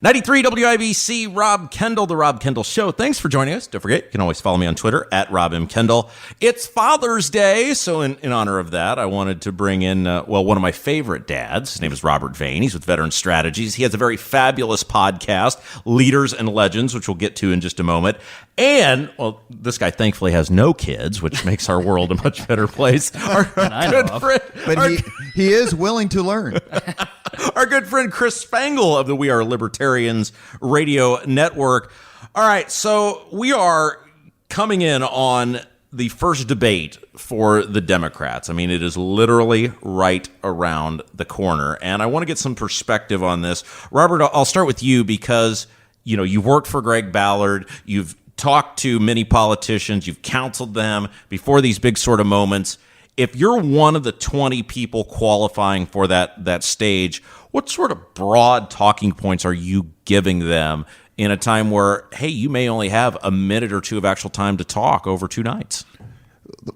93 WIBC, Rob Kendall, The Rob Kendall Show. Thanks for joining us. Don't forget, you can always follow me on Twitter at Rob M. Kendall. It's Father's Day, so in honor of that, I wanted to bring in, one of my favorite dads. His name is Robert Vane. He's with Veteran Strategies. He has a very fabulous podcast, Leaders and Legends, which we'll get to in just a moment. And, well, this guy thankfully has no kids, which makes our world a much better place. Our good friend, but he is willing to learn. Our good friend Chris Spangle of the We Are Libertarians radio network. All right, so we are coming in on the first debate for the Democrats. I mean, it is literally right around the corner, and I want to get some perspective on this. Robert, I'll start with you because, you know, you've worked for Greg Ballard, you've talked to many politicians, you've counseled them before these big sort of moments. If you're one of the 20 people qualifying for that stage, what sort of broad talking points are you giving them in a time where, hey, you may only have a minute or two of actual time to talk over two nights?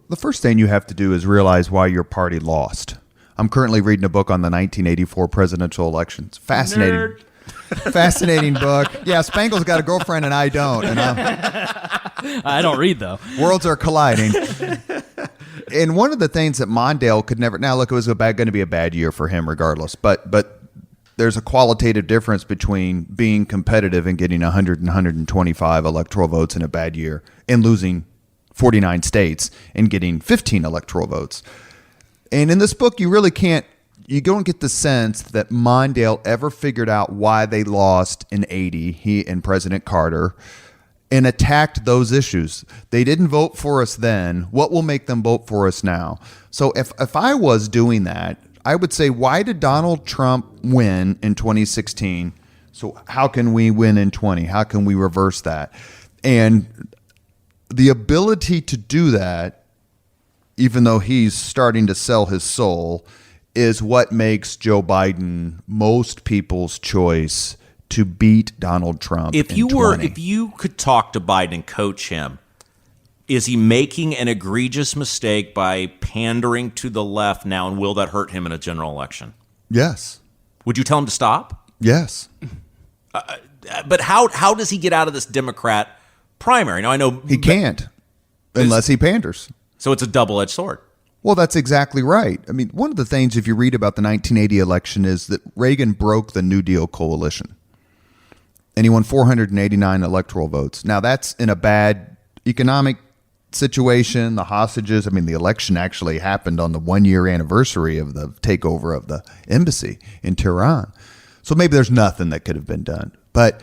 The first thing you have to do is realize why your party lost. I'm currently reading a book on the 1984 presidential elections. Fascinating. Nerd. Fascinating book. Yeah, Spangle's got a girlfriend and I don't. And I don't read, though. Worlds are colliding. And one of the things that Mondale could never... Now, look, it was going to be a bad year for him regardless, but there's a qualitative difference between being competitive and getting 100 and 125 electoral votes in a bad year and losing 49 states and getting 15 electoral votes. And in this book, you really can't... You don't get the sense that Mondale ever figured out why they lost in 80, he and President Carter, and attacked those issues. They didn't vote for us then. What will make them vote for us now? So if I was doing that, I would say, why did Donald Trump win in 2016? So how can we win in 20? How can we reverse that? And the ability to do that, even though he's starting to sell his soul, is what makes Joe Biden most people's choice to beat Donald Trump. If you could talk to Biden and coach him, is he making an egregious mistake by pandering to the left now, and will that hurt him in a general election? Yes. Would you tell him to stop? Yes. But how does he get out of this Democrat primary? Now, I know he can't unless he panders. So it's a double-edged sword. Well, that's exactly right. I mean, one of the things, if you read about the 1980 election, is that Reagan broke the New Deal coalition. And he won 489 electoral votes. Now, that's in a bad economic situation, the hostages. I mean, the election actually happened on the 1-year anniversary of the takeover of the embassy in Tehran. So maybe there's nothing that could have been done. But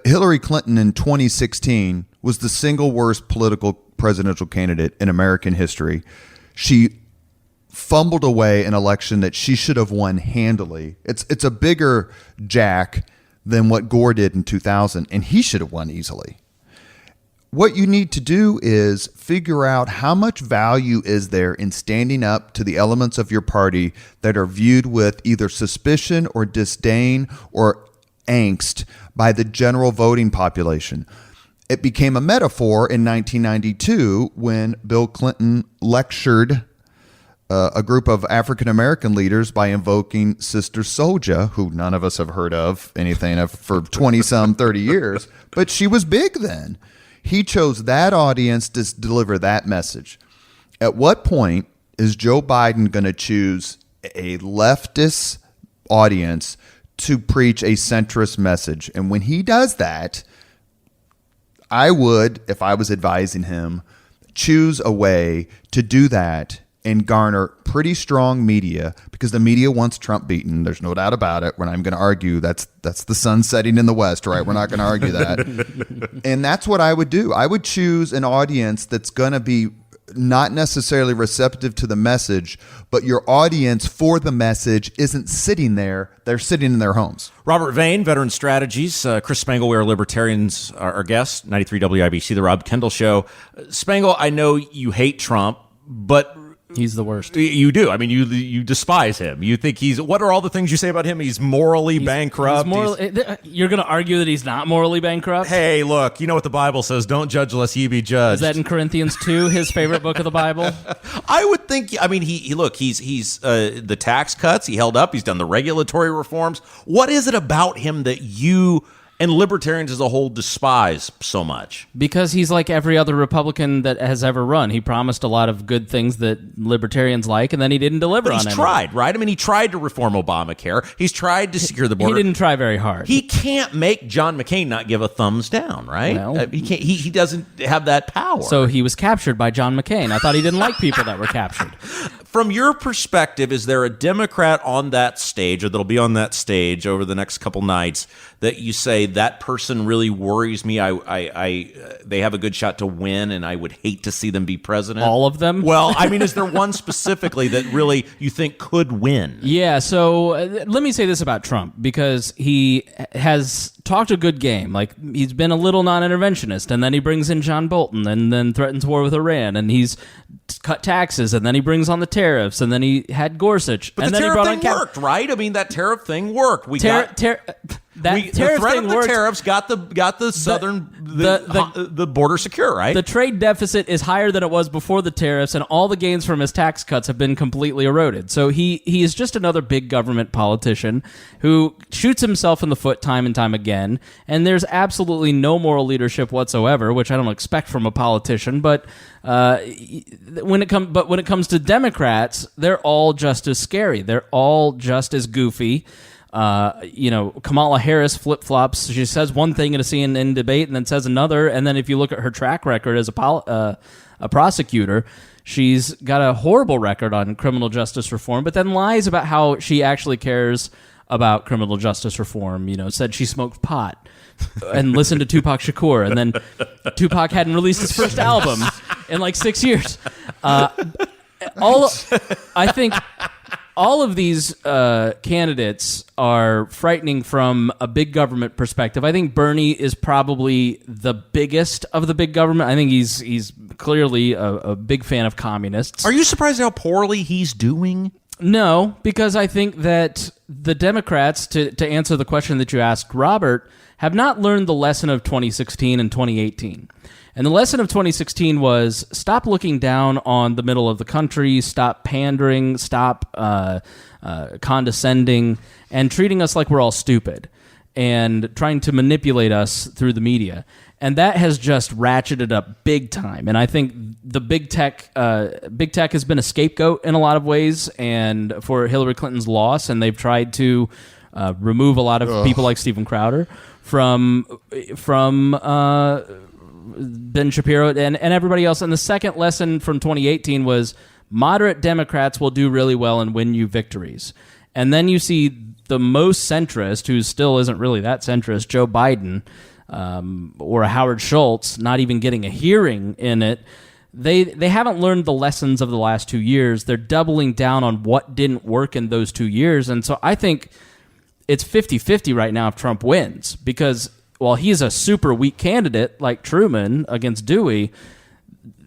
Hillary Clinton in 2016 was the single worst political presidential candidate in American history. She fumbled away an election that she should have won handily. It's a bigger jack than what Gore did in 2000, and he should have won easily. What you need to do is figure out how much value is there in standing up to the elements of your party that are viewed with either suspicion or disdain or angst by the general voting population. It became a metaphor in 1992 when Bill Clinton lectured a group of African-American leaders by invoking Sister Souljah, who none of us have heard of anything of for 20-some, 30 years, but she was big then. He chose that audience to deliver that message. At what point is Joe Biden going to choose a leftist audience to preach a centrist message? And when he does that, I would, if I was advising him, choose a way to do that and garner pretty strong media, because the media wants Trump beaten. There's no doubt about it. We're not even going to argue. That's the sun setting in the west, right? We're not going to argue that. And that's what I would do. I would choose an audience that's going to be not necessarily receptive to the message, but your audience for the message isn't sitting there. They're sitting in their homes. Robert Vane, Veteran Strategies. Chris Spangle, We Are Libertarians, our guest, 93 WIBC, The Rob Kendall Show. Spangle, I know you hate Trump, but He's the worst. You do. I mean, you despise him. You think what are all the things you say about him? He's morally bankrupt. You're going to argue that he's not morally bankrupt? Hey, look, you know what the Bible says, don't judge lest ye be judged. Is that in Corinthians 2, his favorite book of the Bible? I would think, I mean, he's the tax cuts, he held up, he's done the regulatory reforms. What is it about him that you and libertarians as a whole despise so much? Because he's like every other Republican that has ever run. He promised a lot of good things that libertarians like, and then he didn't deliver on it. He's tried, right? I mean, he tried to reform Obamacare. He's tried to secure the border. He didn't try very hard. He can't make John McCain not give a thumbs down, right? Well, he can't. He doesn't have that power. So he was captured by John McCain. I thought he didn't like people that were captured. From your perspective, is there a Democrat on that stage, or that'll be on that stage over the next couple nights, that you say that person really worries me? They have a good shot to win, and I would hate to see them be president. All of them? Well, I mean, is there one specifically that really you think could win? Yeah. So let me say this about Trump, because he has talked a good game. Like, he's been a little non-interventionist, and then he brings in John Bolton, and then threatens war with Iran, and he's cut taxes, and then he brings on the tariffs, and then he had Gorsuch, but and the then he tariff brought thing on worked, right? I mean, that tariff thing worked. The threat of the tariffs got the southern the border secure, right? The trade deficit is higher than it was before the tariffs, and all the gains from his tax cuts have been completely eroded. So he is just another big government politician who shoots himself in the foot time and time again. And there's absolutely no moral leadership whatsoever, which I don't expect from a politician. But when it comes to Democrats, they're all just as scary. They're all just as goofy. Kamala Harris flip-flops. She says one thing in a CNN debate and then says another. And then if you look at her track record as a prosecutor, she's got a horrible record on criminal justice reform, but then lies about how she actually cares about criminal justice reform. Said she smoked pot and listened to Tupac Shakur, and then Tupac hadn't released his first album in like 6 years. I think all of these candidates are frightening from a big government perspective. I think Bernie is probably the biggest of the big government. I think he's clearly a big fan of communists. Are you surprised how poorly he's doing? No, because I think that the Democrats, to answer the question that you asked, Robert, have not learned the lesson of 2016 and 2018. And the lesson of 2016 was stop looking down on the middle of the country, stop pandering, stop condescending, and treating us like we're all stupid, and trying to manipulate us through the media. And that has just ratcheted up big time. And I think the big tech has been a scapegoat in a lot of ways, and for Hillary Clinton's loss, and they've tried to remove a lot of people like Steven Crowder from Ben Shapiro and everybody else. And the second lesson from 2018 was moderate Democrats will do really well and win you victories. And then you see the most centrist, who still isn't really that centrist, Joe Biden, or a Howard Schultz, not even getting a hearing in it. They haven't learned the lessons of the last 2 years. They're doubling down on what didn't work in those 2 years. And so I think it's 50-50 right now if Trump wins, because while he's a super weak candidate like Truman against Dewey,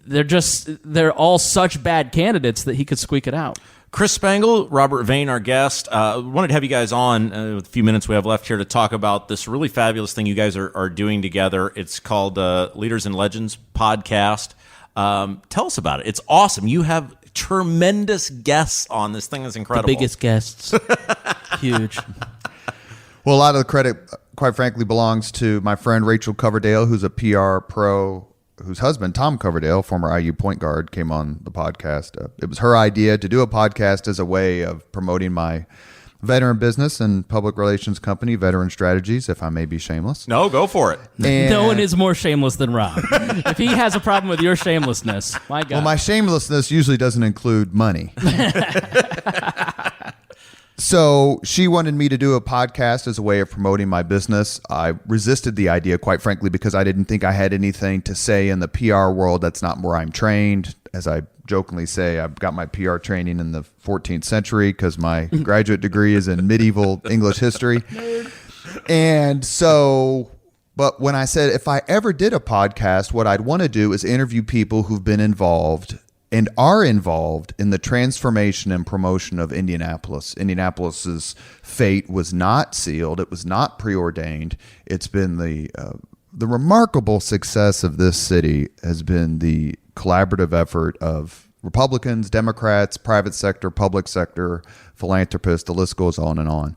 they're all such bad candidates that he could squeak it out. Chris Spangle, Robert Vane, our guest. Wanted to have you guys on with a few minutes we have left here to talk about this really fabulous thing you guys are doing together. It's called Leaders and Legends Podcast. Tell us about it. It's awesome. You have tremendous guests on. This thing is incredible. The biggest guests. Huge. Well, a lot of the credit, quite frankly, belongs to my friend Rachel Coverdale, who's a PR pro, whose husband, Tom Coverdale, former IU point guard, came on the podcast. It was her idea to do a podcast as a way of promoting my veteran business and public relations company, Veteran Strategies, if I may be shameless. No, go for it. And no one is more shameless than Rob. If he has a problem with your shamelessness, my God. Well, my shamelessness usually doesn't include money. So she wanted me to do a podcast as a way of promoting my business. I resisted the idea, quite frankly, because I didn't think I had anything to say in the PR world. That's not where I'm trained. As I jokingly say, I've got my PR training in the 14th century because my graduate degree is in medieval English history. And so, but when I said if I ever did a podcast, what I'd want to do is interview people who've been involved and are involved in the transformation and promotion of Indianapolis. Indianapolis's fate was not sealed. It was not preordained. It's been the remarkable success of this city has been the collaborative effort of Republicans, Democrats, private sector, public sector, philanthropists, the list goes on and on.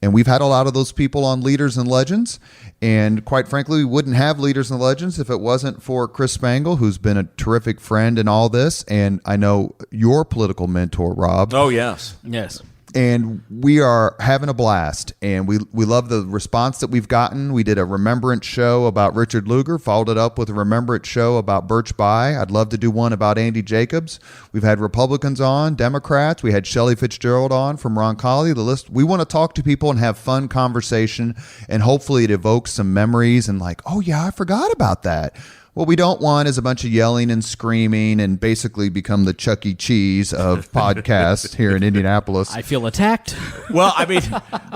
And we've had a lot of those people on Leaders and Legends. And quite frankly, we wouldn't have Leaders and Legends if it wasn't for Chris Spangle, who's been a terrific friend in all this. And I know your political mentor, Rob. Oh, yes. Yes. And we are having a blast, and we love the response that we've gotten. We did a remembrance show about Richard Lugar, followed it up with a remembrance show about Birch Bayh. I'd love to do one about Andy Jacobs. We've had Republicans on, Democrats. We had Shelley Fitzgerald on from Roncalli. The list. We want to talk to people and have fun conversation, and hopefully it evokes some memories and like, oh yeah, I forgot about that. What we don't want is a bunch of yelling and screaming and basically become the Chuck E. Cheese of podcasts here in Indianapolis. I feel attacked. Well, I mean,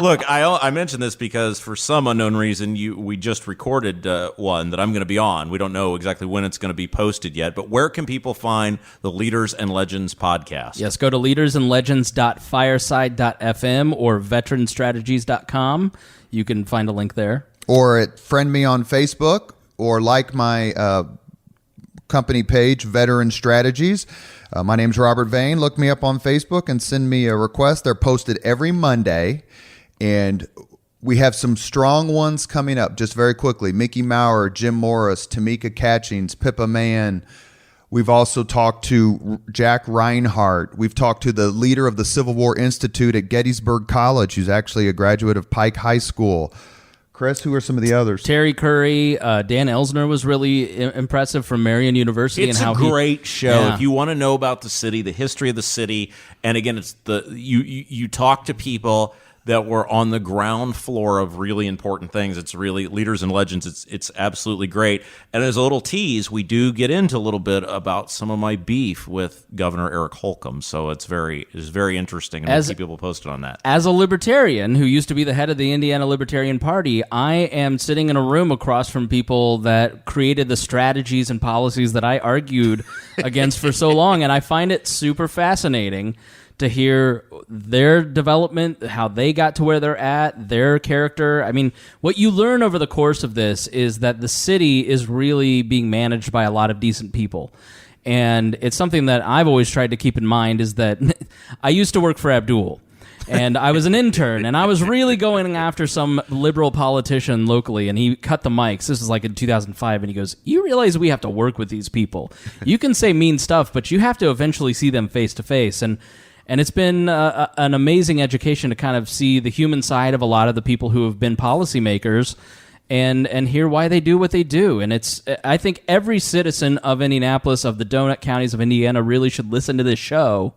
look, I mentioned this because for some unknown reason, we just recorded one that I'm going to be on. We don't know exactly when it's going to be posted yet, but where can people find the Leaders and Legends podcast? Yes, go to leadersandlegends.fireside.fm or veteranstrategies.com. You can find a link there. Or friend me on Facebook. Or like my company page, Veteran Strategies. My name's Robert Vane. Look me up on Facebook and send me a request. They're posted every Monday. And we have some strong ones coming up just very quickly. Mickey Maurer, Jim Morris, Tamika Catchings, Pippa Mann. We've also talked to Jack Reinhardt. We've talked to the leader of the Civil War Institute at Gettysburg College, who's actually a graduate of Pike High School. Chris, who are some of the others? Terry Curry, Dan Elsner was really impressive from Marion University. It's and how a great show. Yeah. If you want to know about the city, the history of the city, and again, it's you talk to people that were on the ground floor of really important things. It's really Leaders and Legends. It's absolutely great. And as a little tease, we do get into a little bit about some of my beef with Governor Eric Holcomb. So it's very interesting, and we'll keep people posted on that. As a libertarian who used to be the head of the Indiana Libertarian Party, I am sitting in a room across from people that created the strategies and policies that I argued against for so long, and I find it super fascinating to hear their development, how they got to where they're at, their character. I mean, what you learn over the course of this is that the city is really being managed by a lot of decent people. And it's something that I've always tried to keep in mind is that I used to work for Abdul. And I was an intern, and I was really going after some liberal politician locally, and he cut the mics. This is like in 2005, and he goes, "You realize we have to work with these people. You can say mean stuff, but you have to eventually see them face to face." And it's been an amazing education to kind of see the human side of a lot of the people who have been policymakers and hear why they do what they do. And I think every citizen of Indianapolis, of the donut counties of Indiana, really should listen to this show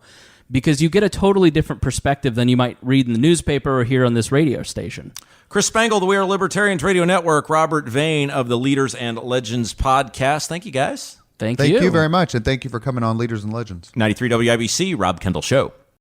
because you get a totally different perspective than you might read in the newspaper or hear on this radio station. Chris Spangle, the We Are Libertarians Radio Network, Robert Vane of the Leaders and Legends podcast. Thank you, guys. Thank you very much, and thank you for coming on Leaders and Legends. 93 WIBC, Rob Kendall Show.